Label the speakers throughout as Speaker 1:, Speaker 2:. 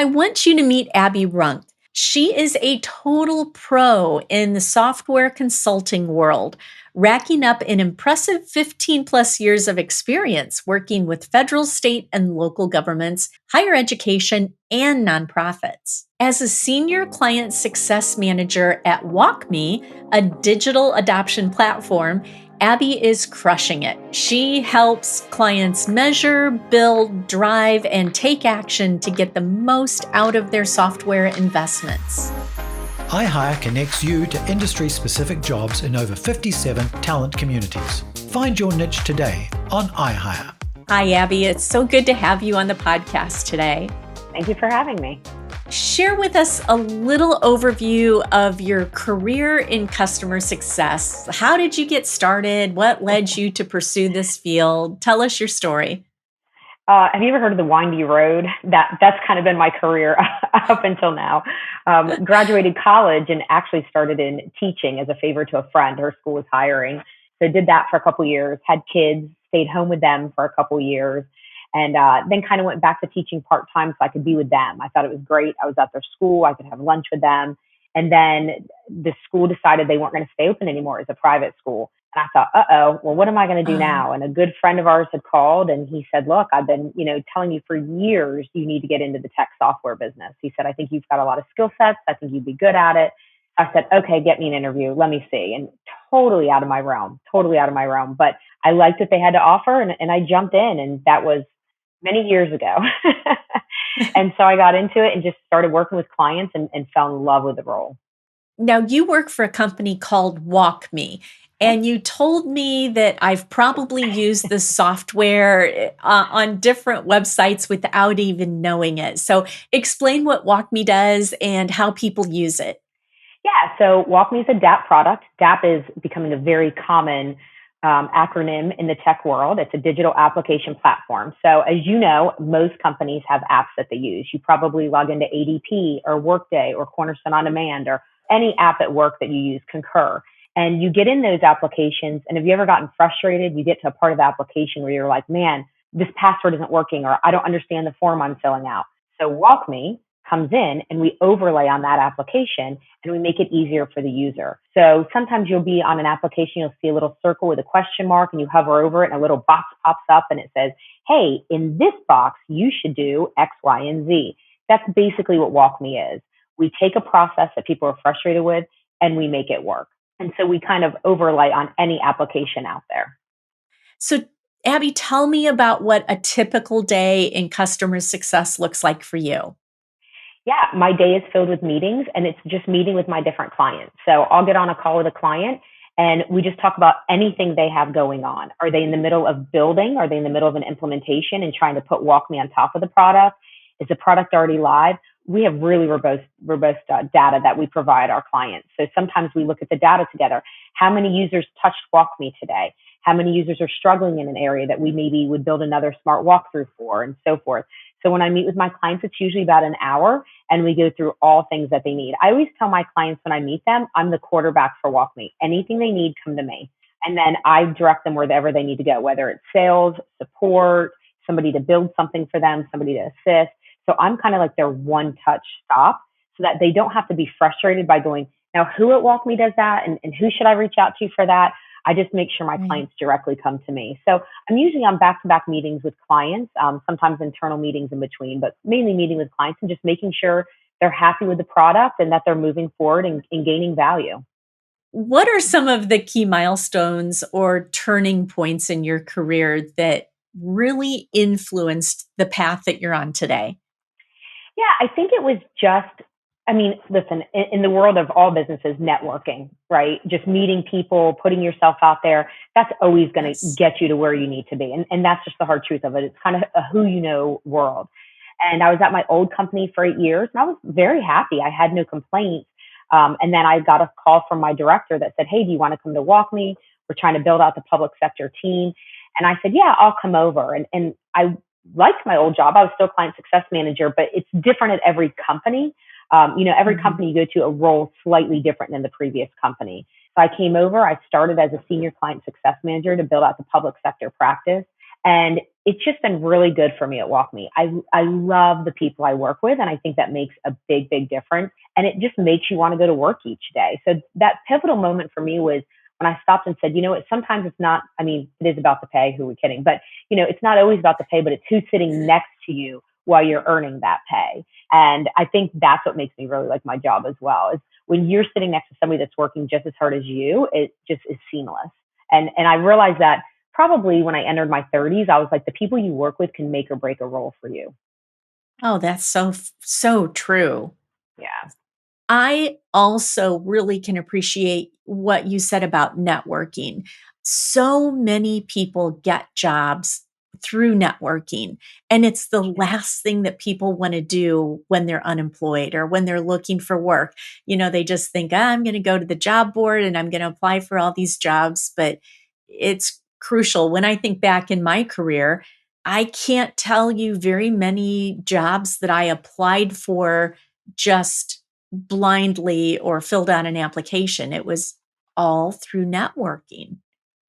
Speaker 1: I want you to meet Abby Runk. She is a total pro in the software consulting world, racking up an impressive 15 plus years of experience working with federal, state, and local governments, higher education, and nonprofits. As a senior client success manager at WalkMe, a digital adoption platform, Abby is crushing it. She helps clients measure, build, drive, and take action to get the most out of their software investments.
Speaker 2: iHire connects you to industry-specific jobs in over 57 talent communities. Find your niche today on iHire.
Speaker 1: Hi, Abby. It's so good to have you on the podcast today.
Speaker 3: Thank you for having me.
Speaker 1: Share with us a little overview of your career in customer success. How did you get started? What led you to pursue this field? Tell us your story.
Speaker 3: Have you ever heard of the windy road? That's kind of been my career up until now. Graduated college and actually started in teaching as a favor to a friend. Her school was hiring. So did that for a couple of years, had kids, stayed home with them for a couple of years. And then kind of went back to teaching part-time so I could be with them. I thought it was great. I was at their school. I could have lunch with them. And then the school decided they weren't going to stay open anymore as a private school. And I thought, well, what am I going to do now? And a good friend of ours had called and he said, look, I've been, telling you for years, you need to get into the tech software business. He said, I think you've got a lot of skill sets. I think you'd be good at it. I said, okay, get me an interview. Let me see. And totally out of my realm. But I liked what they had to offer. And I jumped in, and that was many years ago. And so I got into it and just started working with clients and fell in love with the role.
Speaker 1: Now, you work for a company called WalkMe, and you told me that I've probably used this software on different websites without even knowing it. So explain what WalkMe does and how people use it.
Speaker 3: Yeah, so WalkMe is a DAP product. DAP is becoming a very common acronym in the tech world. It's a digital application platform. So as you know, most companies have apps that they use. You probably log into ADP or Workday or Cornerstone On Demand or any app at work that you use, Concur. And you get in those applications. And have you ever gotten frustrated? You get to a part of the application where you're like, man, this password isn't working, or I don't understand the form I'm filling out. So WalkMe comes in and we overlay on that application and we make it easier for the user. So sometimes you'll be on an application, you'll see a little circle with a question mark and you hover over it and a little box pops up and it says, hey, in this box, you should do X, Y, and Z. That's basically what WalkMe is. We take a process that people are frustrated with and we make it work. And so we kind of overlay on any application out there.
Speaker 1: So, Abby, tell me about what a typical day in customer success looks like for you.
Speaker 3: Yeah, my day is filled with meetings and it's just meeting with my different clients. So I'll get on a call with a client and we just talk about anything they have going on. Are they in the middle of building? Are they in the middle of an implementation and trying to put WalkMe on top of the product? Is the product already live? We have really robust data that we provide our clients. So sometimes we look at the data together. How many users touched WalkMe today? How many users are struggling in an area that we maybe would build another smart walkthrough for, and so forth. So when I meet with my clients, it's usually about an hour and we go through all things that they need. I always tell my clients when I meet them, I'm the quarterback for WalkMe. Anything they need, come to me. And then I direct them wherever they need to go, whether it's sales, support, somebody to build something for them, somebody to assist. So I'm kind of like their one-touch stop so that they don't have to be frustrated by going, now who at WalkMe does that? And who should I reach out to for that? I just make sure my clients directly come to me. So I'm usually on back-to-back meetings with clients, sometimes internal meetings in between, but mainly meeting with clients and just making sure they're happy with the product and that they're moving forward and gaining value.
Speaker 1: What are some of the key milestones or turning points in your career that really influenced the path that you're on today?
Speaker 3: Yeah, I think it was just, listen, in the world of all businesses, networking, right? Just meeting people, putting yourself out there, that's always going to get you to where you need to be. And that's just the hard truth of it. It's kind of a who you know world. And I was at my old company for 8 years and I was very happy. I had no complaints. And then I got a call from my director that said, hey, do you want to come to WalkMe? We're trying to build out the public sector team. And I said, yeah, I'll come over. And I liked my old job. I was still client success manager, but it's different at every company. Every company you go to, a role slightly different than the previous company. So I came over, I started as a senior client success manager to build out the public sector practice. And it's just been really good for me at WalkMe. I love the people I work with, and I think that makes a big, big difference. And it just makes you want to go to work each day. So that pivotal moment for me was when I stopped and said, you know what, sometimes it's not, I mean, it is about the pay, who are we kidding? But, it's not always about the pay, but it's who's sitting next to you while you're earning that pay. And I think that's what makes me really like my job as well, is when you're sitting next to somebody that's working just as hard as you, it just is seamless. And I realized that probably when I entered my 30s, I was like, the people you work with can make or break a role for you.
Speaker 1: Oh, that's so true.
Speaker 3: Yeah.
Speaker 1: I also really can appreciate what you said about networking. So many people get jobs through networking, and it's the last thing that people want to do when they're unemployed or when they're looking for work. They just think, I'm going to go to the job board and I'm going to apply for all these jobs. But it's crucial. When I think back in my career, I can't tell you very many jobs that I applied for just blindly or filled out an application. It was all through networking.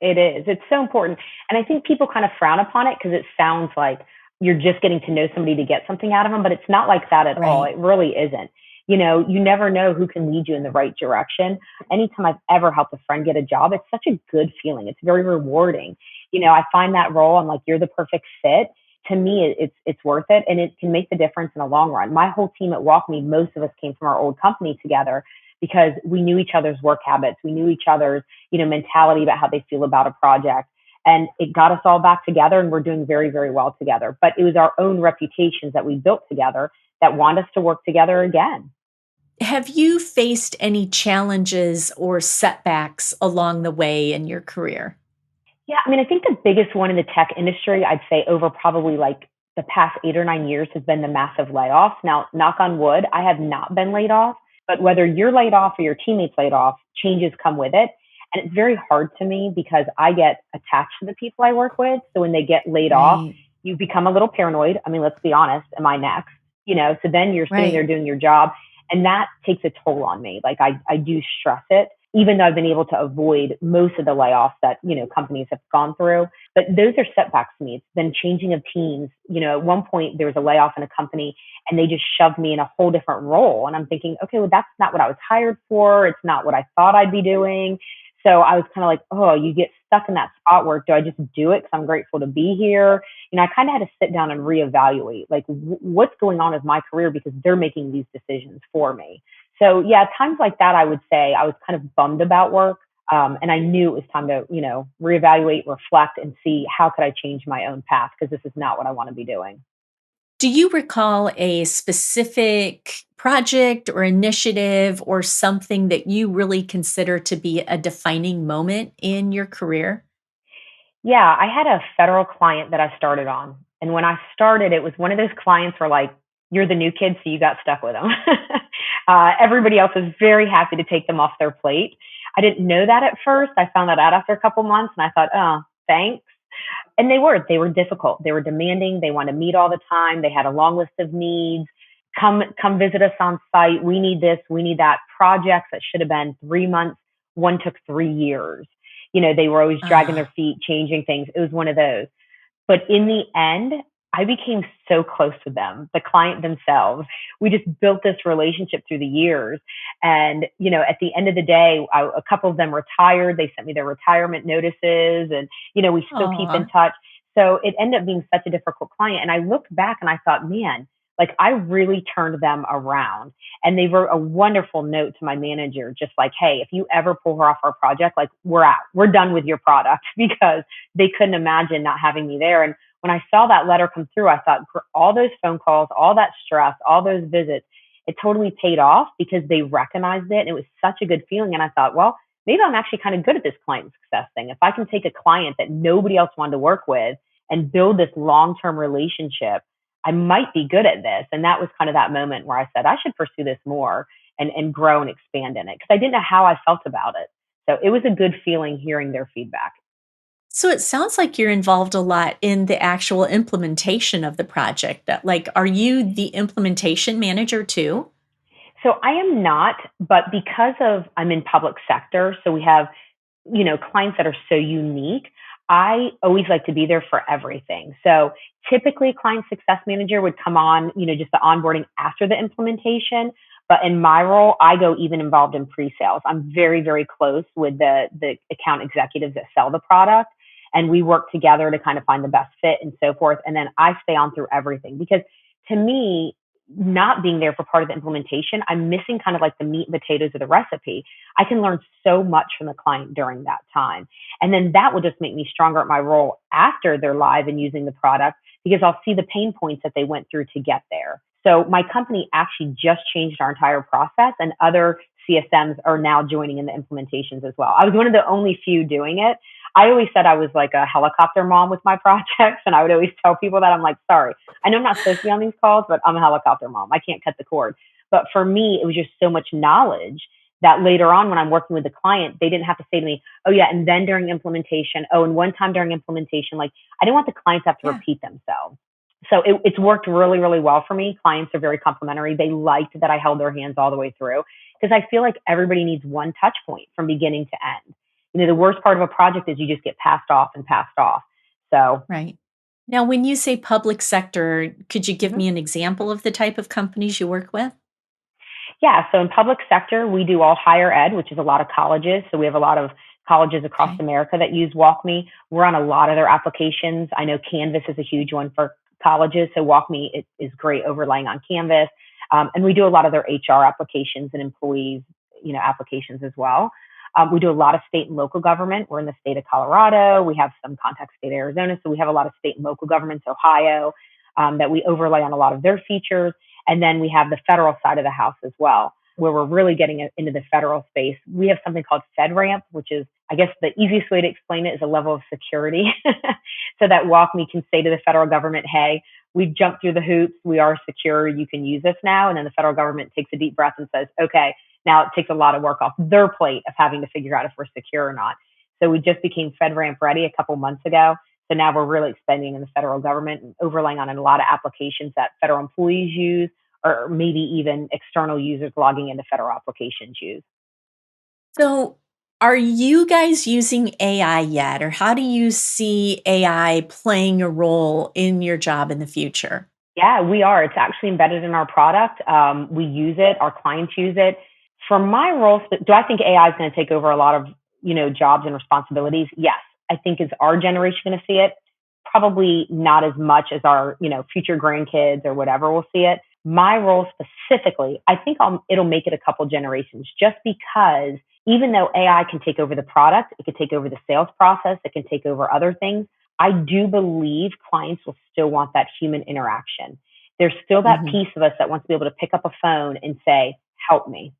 Speaker 3: It is. It's so important. And I think people kind of frown upon it because it sounds like you're just getting to know somebody to get something out of them, but it's not like that at all.
Speaker 1: Right.
Speaker 3: It really isn't. You never know who can lead you in the right direction. Anytime I've ever helped a friend get a job, it's such a good feeling. It's very rewarding. I find that role, I'm like, you're the perfect fit. To me, it's worth it, and it can make the difference in the long run. My whole team at WalkMe, most of us came from our old company together because we knew each other's work habits. We knew each other's, mentality about how they feel about a project. And it got us all back together, and we're doing very, very well together. But it was our own reputations that we built together that want us to work together again.
Speaker 1: Have you faced any challenges or setbacks along the way in your career?
Speaker 3: Yeah, I mean, I think the biggest one in the tech industry, I'd say over probably like the past 8 or 9 years, has been the massive layoffs. Now, knock on wood, I have not been laid off, but whether you're laid off or your teammates laid off, changes come with it. And it's very hard to me because I get attached to the people I work with. So when they get laid off,
Speaker 1: Right.
Speaker 3: you become a little paranoid. I mean, let's be honest, am I next? So then you're sitting there
Speaker 1: Right.
Speaker 3: doing your job, and that takes a toll on me. Like I do stress it, even though I've been able to avoid most of the layoffs that, companies have gone through. But those are setbacks to me. It's been changing of teams. At one point there was a layoff in a company and they just shoved me in a whole different role. And I'm thinking, okay, well, that's not what I was hired for. It's not what I thought I'd be doing. So I was kind of like, oh, you get stuck in that spot where do I just do it because I'm grateful to be here? I kind of had to sit down and reevaluate like what's going on with my career because they're making these decisions for me. So yeah, times like that, I would say I was kind of bummed about work. And I knew it was time to, reevaluate, reflect, and see how could I change my own path because this is not what I want to be doing.
Speaker 1: Do you recall a specific project or initiative or something that you really consider to be a defining moment in your career?
Speaker 3: Yeah, I had a federal client that I started on. And when I started, it was one of those clients where like, you're the new kid, so you got stuck with them. Everybody else was very happy to take them off their plate. I didn't know that at first. I found that out after a couple months and I thought, oh, thanks. And they were difficult. They were demanding. They wanted to meet all the time. They had a long list of needs. Come visit us on site. We need this. We need that. Projects that should have been 3 months. One took 3 years. They were always dragging their
Speaker 1: Ah,
Speaker 3: feet, changing things. It was one of those. But in the end, I became so close with them, the client themselves. We just built this relationship through the years. And, at the end of the day, a couple of them retired. They sent me their retirement notices and, we still keep in
Speaker 1: aw.
Speaker 3: touch. So it ended up being such a difficult client. And I looked back and I thought, man, like I really turned them around. And they wrote a wonderful note to my manager, just like, hey, if you ever pull her off our project, like we're out, we're done with your product because they couldn't imagine not having me there. And when I saw that letter come through, I thought all those phone calls, all that stress, all those visits, it totally paid off because they recognized it. And it was such a good feeling. And I thought, well, maybe I'm actually kind of good at this client success thing. If I can take a client that nobody else wanted to work with and build this long-term relationship, I might be good at this. And that was kind of that moment where I said, I should pursue this more and grow and expand in it because I didn't know how I felt about it. So it was a good feeling hearing their feedback.
Speaker 1: So it sounds like you're involved a lot in the actual implementation of the project. Like, are you the implementation manager too?
Speaker 3: So I am not, but because of I'm in public sector, so we have, clients that are so unique. I always like to be there for everything. So typically client success manager would come on, just the onboarding after the implementation. But in my role, I go even involved in pre-sales. I'm very, very close with the account executives that sell the product. And we work together to kind of find the best fit and so forth. And then I stay on through everything because to me, not being there for part of the implementation, I'm missing kind of like the meat and potatoes of the recipe. I can learn so much from the client during that time. And then that will just make me stronger at my role after they're live and using the product because I'll see the pain points that they went through to get there. So my company actually just changed our entire process and other CSMs are now joining in the implementations as well. I was one of the only few doing it. I always said I was like a helicopter mom with my projects. And I would always tell people that I'm like, sorry, I know I'm not supposed to be on these calls, but I'm a helicopter mom. I can't cut the cord. But for me, it was just so much knowledge that later on when I'm working with the client, they didn't have to say to me, oh yeah, and then during implementation, oh, and one time during implementation, like I didn't want the clients to have to
Speaker 1: Yeah.
Speaker 3: repeat themselves. So it's worked really, really well for me. Clients are very complimentary. They liked that I held their hands all the way through because I feel like everybody needs one touch point from beginning to end. The worst part of a project is you just get passed off and passed off. So,
Speaker 1: Right. Now, when you say public sector, could you give
Speaker 3: mhm.
Speaker 1: me an example of the type of companies you work with?
Speaker 3: Yeah. So in public sector, we do all higher ed, which is a lot of colleges. So we have a lot of colleges across
Speaker 1: Okay.
Speaker 3: America that use WalkMe. We're on a lot of their applications. I know Canvas is a huge one for colleges. So WalkMe is great overlaying on Canvas. And we do a lot of their HR applications and employees, applications as well. We do a lot of state and local government. We're in the state of Colorado. We have some contact state Arizona. So we have a lot of state and local governments, Ohio, that we overlay on a lot of their features. And then we have the federal side of the house as well, where we're really getting into the federal space. We have something called FedRAMP, which is, I guess the easiest way to explain it is a level of security. So that WalkMe can say to the federal government, hey, we've jumped through the hoops. We are secure. You can use us now. And then the federal government takes a deep breath and says, okay, now it takes a lot of work off their plate of having to figure out if we're secure or not. So we just became FedRAMP ready a couple months ago. So now we're really expanding in the federal government and overlaying on a lot of applications that federal employees use, or maybe even external users logging into federal applications use.
Speaker 1: So, are you guys using AI yet, or how do you see AI playing a role in your job in the future?
Speaker 3: Yeah, we are. It's actually embedded in our product. We use it. Our clients use it. For my role, do I think AI is going to take over a lot of jobs and responsibilities? Yes. I think is our generation going to see it? Probably not as much as our future grandkids or whatever will see it. My role specifically, I think it'll make it a couple generations just because even though AI can take over the product, it can take over the sales process, it can take over other things. I do believe clients will still want that human interaction. There's still that
Speaker 1: Mhm.
Speaker 3: piece of us that wants to be able to pick up a phone and say, help me.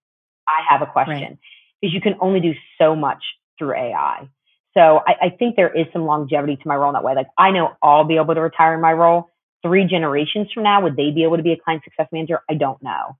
Speaker 3: I have a
Speaker 1: Right.
Speaker 3: question. Because you can only do so much through AI. So I think there is some longevity to my role in that way. Like I know I'll be able to retire in my role. 3 generations from now, would they be able to be a client success manager? I don't know.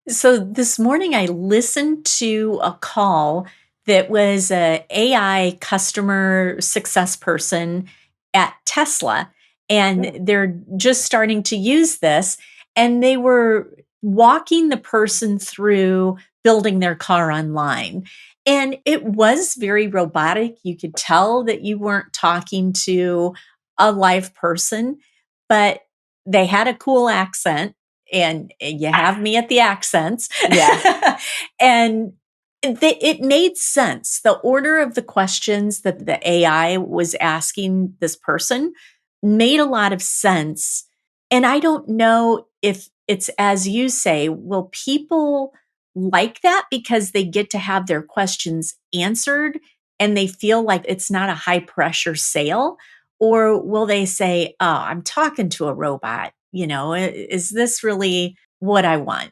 Speaker 1: So this morning I listened to a call that was a AI customer success person at Tesla, and
Speaker 3: Mm,
Speaker 1: they're just starting to use this, and they were walking the person through building their car online. And it was very robotic. You could tell that you weren't talking to a live person, but they had a cool accent, and you have me at the accents.
Speaker 3: yeah.
Speaker 1: And it made sense. The order of the questions that the AI was asking this person made a lot of sense. And I don't know if it's as you say, will people like that because they get to have their questions answered and they feel like it's not a high pressure sale? Or will they say, oh, I'm talking to a robot? Is this really what I want?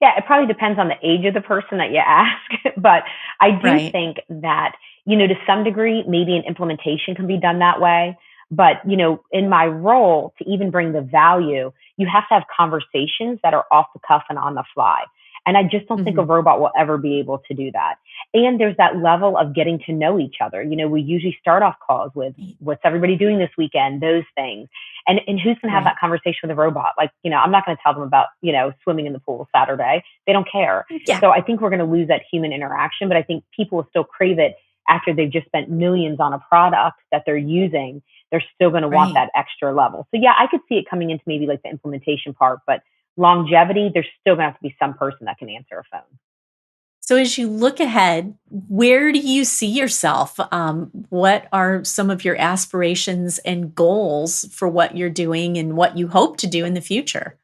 Speaker 3: Yeah, it probably depends on the age of the person that you ask, but I do
Speaker 1: Right.
Speaker 3: think that, to some degree, maybe an implementation can be done that way. But, in my role, to even bring the value, you have to have conversations that are off the cuff and on the fly. And I just don't think a
Speaker 1: Mhm.
Speaker 3: robot will ever be able to do that. And there's that level of getting to know each other. We usually start off calls with
Speaker 1: Right.
Speaker 3: what's everybody doing this weekend, those things. And who's going to have
Speaker 1: Right.
Speaker 3: that conversation with a robot? Like, I'm not going to tell them about, swimming in the pool Saturday. They don't care.
Speaker 1: Yeah.
Speaker 3: So I think we're going to lose that human interaction, but I think people will still crave it after they've just spent millions on a product that they're using, they're still going to want
Speaker 1: Right.
Speaker 3: that extra level. So yeah, I could see it coming into maybe like the implementation part, but longevity, there's still going to have to be some person that can answer a phone.
Speaker 1: So as you look ahead, where do you see yourself? What are some of your aspirations and goals for what you're doing and what you hope to do in the future?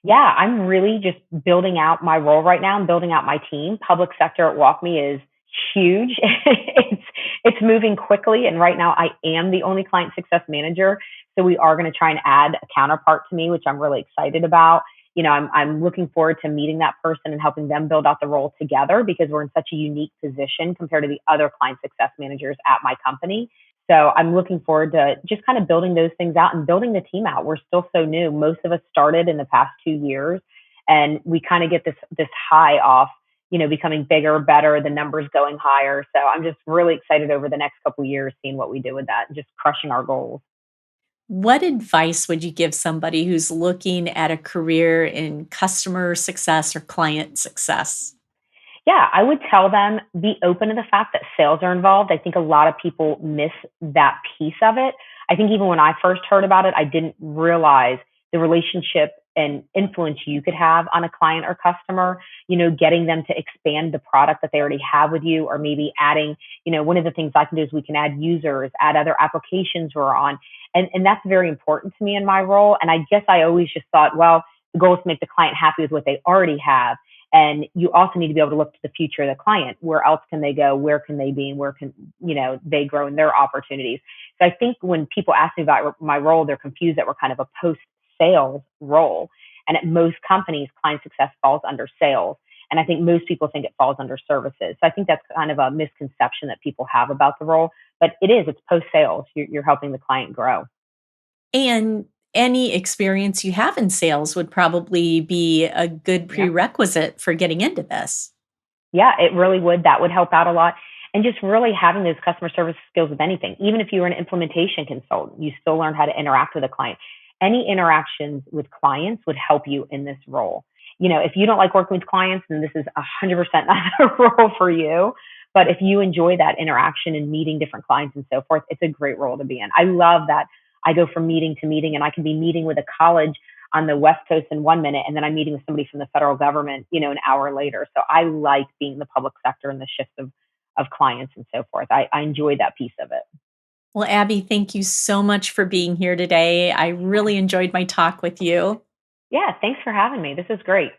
Speaker 3: Yeah, I'm really just building out my role right now and building out my team. Public sector at WalkMe is huge. It's moving quickly, and right now I am the only client success manager. So we are going to try and add a counterpart to me, which I'm really excited about. I'm looking forward to meeting that person and helping them build out the role together because we're in such a unique position compared to the other client success managers at my company. So I'm looking forward to just kind of building those things out and building the team out. We're still so new. Most of us started in the past 2 years, and we kind of get this high off, becoming bigger, better, the numbers going higher. So I'm just really excited over the next couple of years, seeing what we do with that and just crushing our goals.
Speaker 1: What advice would you give somebody who's looking at a career in customer success or client success?
Speaker 3: Yeah, I would tell them be open to the fact that sales are involved. I think a lot of people miss that piece of it. I think even when I first heard about it, I didn't realize the relationship and influence you could have on a client or customer, getting them to expand the product that they already have with you, or maybe adding, one of the things I can do is we can add users, add other applications we're on. And that's very important to me in my role. And I guess I always just thought, well, the goal is to make the client happy with what they already have, and you also need to be able to look to the future of the client. Where else can they go? Where can they be? And where can, they grow in their opportunities? So I think when people ask me about my role, they're confused that we're kind of a post sales role. And at most companies, client success falls under sales. And I think most people think it falls under services. So I think that's kind of a misconception that people have about the role. But it's post sales. You're helping the client grow.
Speaker 1: And any experience you have in sales would probably be a good
Speaker 3: Yeah.
Speaker 1: prerequisite for getting into this.
Speaker 3: Yeah, it really would. That would help out a lot. And just really having those customer service skills with anything. Even if you were an implementation consultant, you still learn how to interact with a client. Any interactions with clients would help you in this role. If you don't like working with clients, then this is 100% not a role for you. But if you enjoy that interaction and meeting different clients and so forth, it's a great role to be in. I love that I go from meeting to meeting, and I can be meeting with a college on the West Coast in 1 minute, and then I'm meeting with somebody from the federal government, an hour later. So I like being in the public sector and the shift of clients and so forth. I enjoy that piece of it.
Speaker 1: Well, Abby, thank you so much for being here today. I
Speaker 3: Yeah.
Speaker 1: really enjoyed my talk with you.
Speaker 3: Yeah. Thanks for having me. This is great.